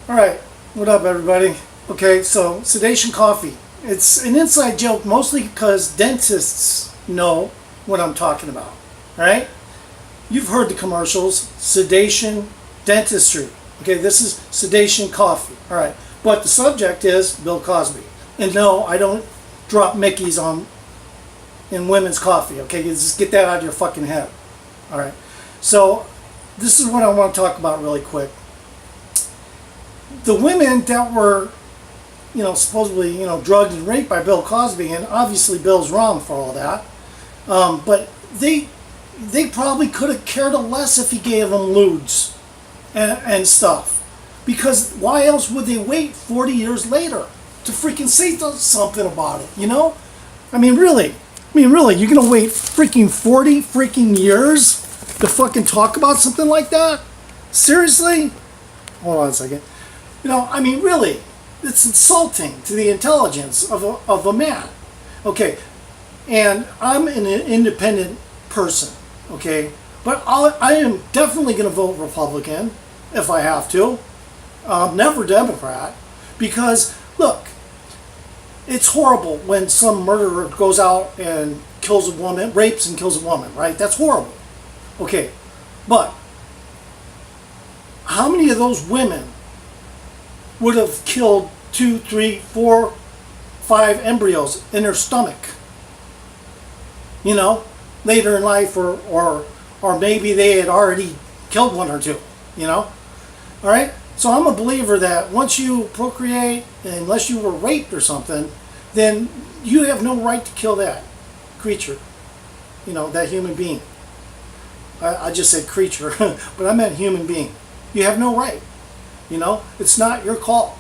All right, what up, everybody? Okay, so sedation coffee. It's an inside joke mostly because dentists know what I'm talking about. All right? You've heard the commercials, sedation dentistry. Okay, this is sedation coffee. All right, but the subject is Bill Cosby. And no, I don't drop Mickeys on in women's coffee. Okay, just get that out of your fucking head. All right, so this is what I want to talk about really quick. The women that were, supposedly, drugged and raped by Bill Cosby, and obviously Bill's wrong for all that, but they probably could have cared less if he gave them lewds and stuff. Because why else would they wait 40 years later to freaking say something about it, I mean, really, you're going to wait freaking 40 freaking years to fucking talk about something like that? Seriously? Hold on a second. Really, it's insulting to the intelligence of a man. Okay, and I'm an independent person, okay? But I am definitely going to vote Republican if I have to. Never Democrat. Because, look, it's horrible when some murderer goes out and kills a woman, rapes and kills a woman, right? That's horrible. Okay, but how many of those women would have killed 2, 3, 4, 5 embryos in their stomach, later in life, or maybe they had already killed one or two, all right? So I'm a believer that once you procreate, unless you were raped or something, then you have no right to kill that creature, that human being. I just said creature, but I meant human being. You have no right. It's not your call.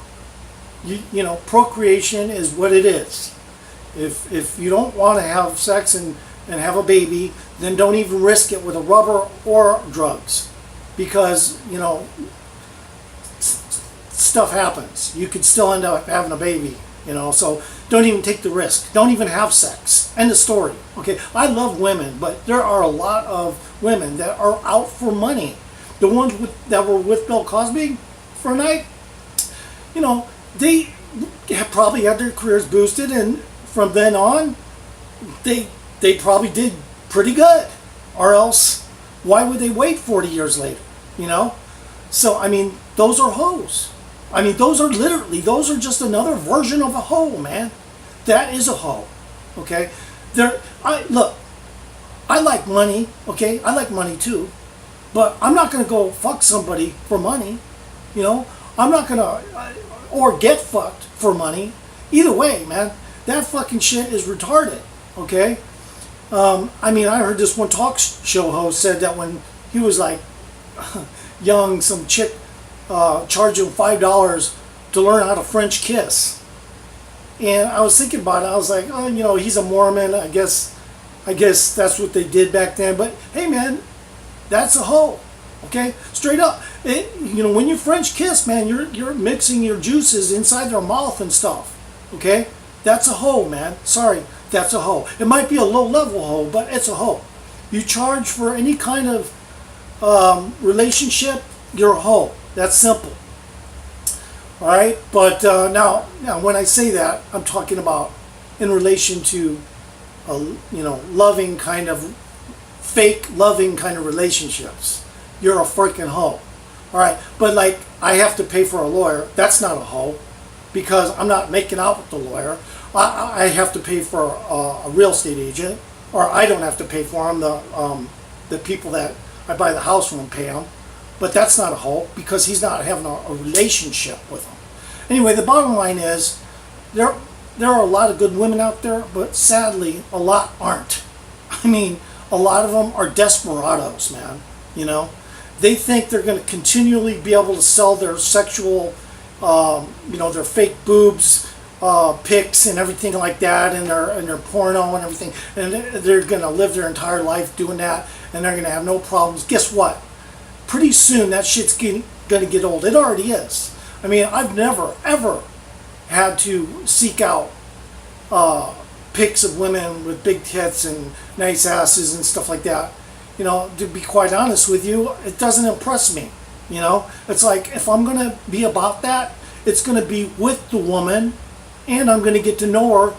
Procreation is what it is. If you don't want to have sex and have a baby, then don't even risk it with a rubber or drugs, because stuff happens. You could still end up having a baby. So don't even take the risk. Don't even have sex. End of story. Okay, I love women, but there are a lot of women that are out for money. The ones that were with Bill Cosby for a night, they probably had their careers boosted, and from then on, they probably did pretty good. Or else, why would they wait 40 years later? So those are hoes. Those are just another version of a hoe, man. That is a hoe. Okay, I like money. Okay, I like money too, but I'm not gonna go fuck somebody for money. I'm not gonna, or get fucked for money. Either way, man, that fucking shit is retarded, okay? I heard this one talk show host said that when he was like young, some chick charged him $5 to learn how to French kiss. And I was thinking about it, I was like, oh, he's a Mormon, I guess that's what they did back then. But hey, man, that's a hoe. Okay, straight up. When you French kiss, man, you're mixing your juices inside their mouth and stuff. Okay, that's a hoe, man. Sorry, that's a hoe. It might be a low-level hoe, but it's a hoe. You charge for any kind of relationship, you're a hoe. That's simple. All right, but now when I say that, I'm talking about in relation to loving kind of fake loving kind of relationships. You're a freaking hoe. All right, but like I have to pay for a lawyer. That's not a hoe, because I'm not making out with the lawyer. I have to pay for a real estate agent, or I don't have to pay for them. The people that I buy the house from pay them, but that's not a hoe because he's not having a relationship with them. Anyway, the bottom line is there are a lot of good women out there, but sadly a lot aren't. A lot of them are desperados, man. They think they're going to continually be able to sell their sexual, their fake boobs, pics and everything like that, and their porno and everything, and they're going to live their entire life doing that, and they're going to have no problems. Guess what? Pretty soon that shit's going to get old. It already is. I've never, ever had to seek out pics of women with big tits and nice asses and stuff like that. To be quite honest with you, it doesn't impress me. You know, it's like if I'm going to be about that, it's going to be with the woman, and I'm going to get to know her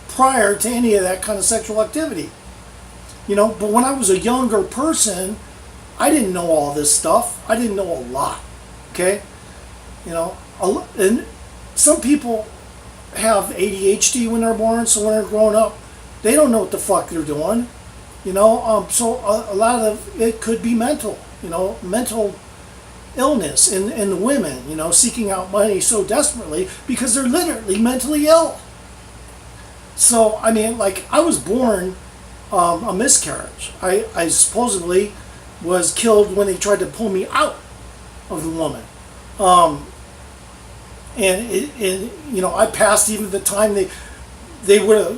prior to any of that kind of sexual activity. You know, but when I was a younger person, I didn't know all this stuff. I didn't know a lot. Okay, you know, and some people have ADHD when they're born, so when they're growing up, they don't know what the fuck they're doing. You know, so a lot of it could be mental. You know, mental illness in the women. You know, seeking out money so desperately because they're literally mentally ill. So I mean, like I was born a miscarriage. I supposedly was killed when they tried to pull me out of the woman. And you know, I passed even the time they were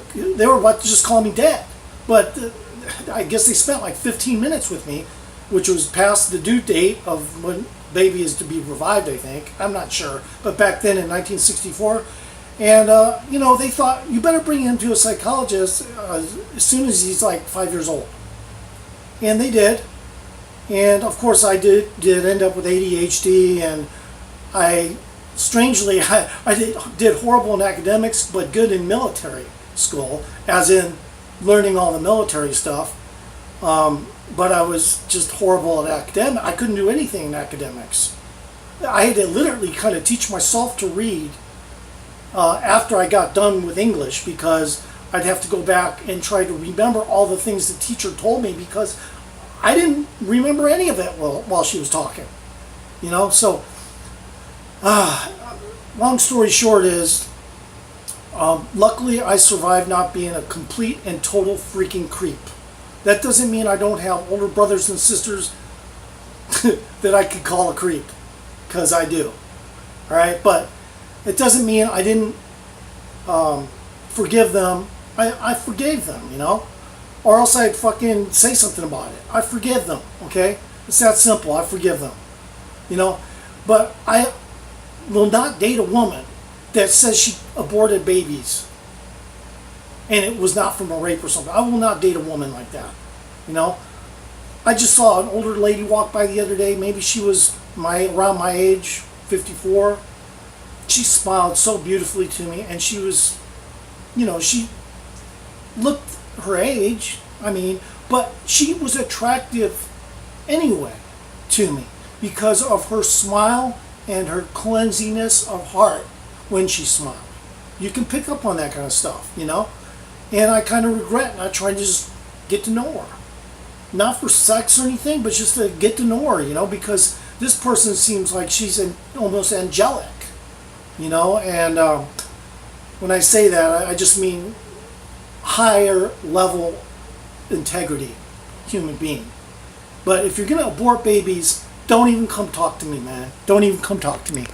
about to just call me dead. But I guess they spent like 15 minutes with me, which was past the due date of when baby is to be revived, I think. I'm not sure. But back then in 1964. And, you know, they thought, you better bring him to a psychologist as soon as he's like 5 years old. And they did. And, of course, I did end up with ADHD. And strangely, I did horrible in academics, but good in military school, as in learning all the military stuff. But I was just horrible at academics. I couldn't do anything in academics. I had to literally kind of teach myself to read after I got done with English, because I'd have to go back and try to remember all the things the teacher told me, because I didn't remember any of it while she was talking. You know, so long story short is, luckily I survived not being a complete and total freaking creep. That doesn't mean I don't have older brothers and sisters that I could call a creep, because I do. All right, but it doesn't mean I didn't forgive them. I forgave them, you know, or else I'd fucking say something about it. I forgive them, okay? It's that simple. I forgive them, you know. But I will not date a woman that says she aborted babies and it was not from a rape or something. I will not date a woman like that, you know. I just saw an older lady walk by the other day. Maybe she was around my age, 54. She smiled so beautifully to me, and she was, you know, she looked her age, I mean, but she was attractive anyway to me because of her smile and her cleansiness of heart when she smiled. You can pick up on that kind of stuff, you know, and I kind of regret not trying to just get to know her. Not for sex or anything, but just to get to know her, you know, because this person seems like she's almost angelic. You know, and when I say that, I just mean higher level integrity human being. But if you're going to abort babies, don't even come talk to me, man. Don't even come talk to me.